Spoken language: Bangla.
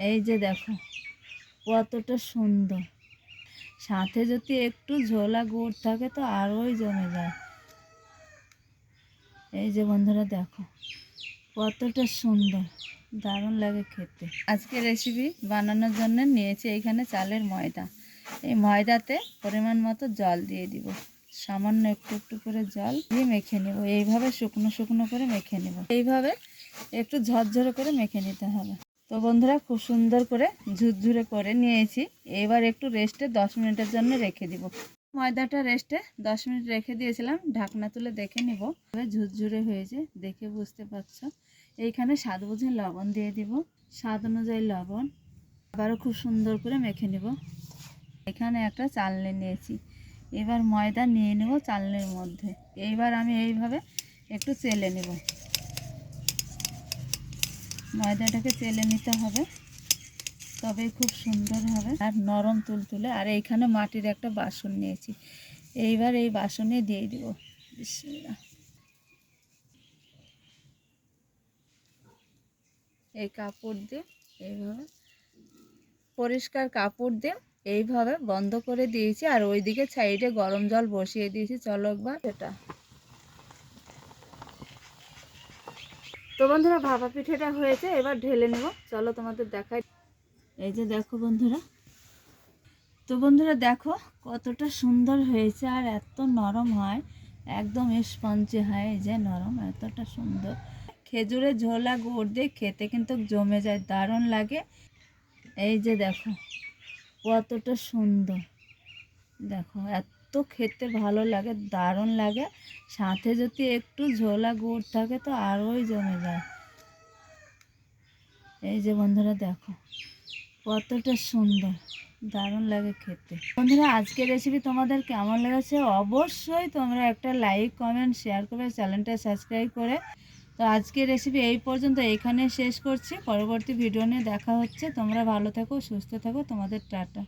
এই যে দেখো কতটা সুন্দর, সাথে যদি একটু ঝোলা গুড় থাকে তো আরোই জমে যায়। এই যে বন্ধুরা দেখো কতটা সুন্দর, দারুণ লাগে খেতে। আজকে রেসিপি বানানোর জন্য নিয়েছি এইখানে চালের ময়দা। এই ময়দাতে পরিমাণ মতো জল দিয়ে দিব, সামান্য একটু একটু করে জল দিয়ে মেখে নেব। এইভাবে শুকনো শুকনো করে মেখে নেব, এইভাবে একটু ঝরঝরে করে মেখে নিতে হবে। তো বন্ধুরা খুব সুন্দর করে ঝুরঝুরে করে নিয়েছি। এবার একটু রেস্টে 10 মিনিটের জন্য রেখে দিব। ময়দাটা রেস্টে 10 মিনিট রেখে দিয়েছিলাম, ঢাকনা তুলে দেখে নিব। ঝুরঝুরে হয়েছে দেখে বুঝতে পারছো। এইখানে স্বাদ বুঝে লবণ দিয়ে দিব, স্বাদ অনুযায়ী লবণ। আবারও খুব সুন্দর করে মেখে নেব। এখানে একটা চালনি নিয়েছি, এবার ময়দা নিয়ে নেব চালনির মধ্যে। এইবার আমি এইভাবে একটু চেলে নেব, ময়দাটাকে চেলে নিতে হবে, তবে খুব সুন্দর হবে আর নরম তুলতুলে। আর এইখানে মাটির একটা বাসন নিয়েছি, এইবার এই বাসনে দিয়ে দিব। এই কাপড় দিয়ে এইভাবে, পরিষ্কার কাপড় দিয়ে এইভাবে বন্ধ করে দিয়েছি। আর ওইদিকে সাইডে গরম জল বসিয়ে দিয়েছি। চলো একবার এটা। তো বন্ধুরা ভাপা পিঠেটা হয়েছে, এবার ঢেলে নেব। চলো তোমাদের দেখাই। এই যে দেখো বন্ধুরা, তো বন্ধুরা দেখো কতটা সুন্দর হয়েছে আর এত নরম হয়, একদম স্পঞ্জি হয়। এই যে নরম, এতটা সুন্দর। খেজুরের ঝোলা গুড় দিয়ে খেতে কিন্তু জমে যায়, দারুণ লাগে। এই যে দেখো কতটা সুন্দর, দেখো এত খেতে ভালো লাগে, দারুণ লাগে। সাথে যদি একটু ঝোলা গুড় থাকে তো আরোই জমে যায়। এই যে বন্ধুরা দেখো কতটা সুন্দর, দারুণ লাগে খেতে। বন্ধুরা আজকের রেসিপি তোমাদের কেমন লেগেছে অবশ্যই তোমরা একটা লাইক কমেন্ট শেয়ার করবে, চ্যানেলটা সাবস্ক্রাইব করে। তো আজকের রেসিপি এই পর্যন্ত, এখানে শেষ করছি। পরবর্তী ভিডিও নিয়ে দেখা হচ্ছে। তোমরা ভালো থাকো, সুস্থ থাকো, তোমাদের টাটা।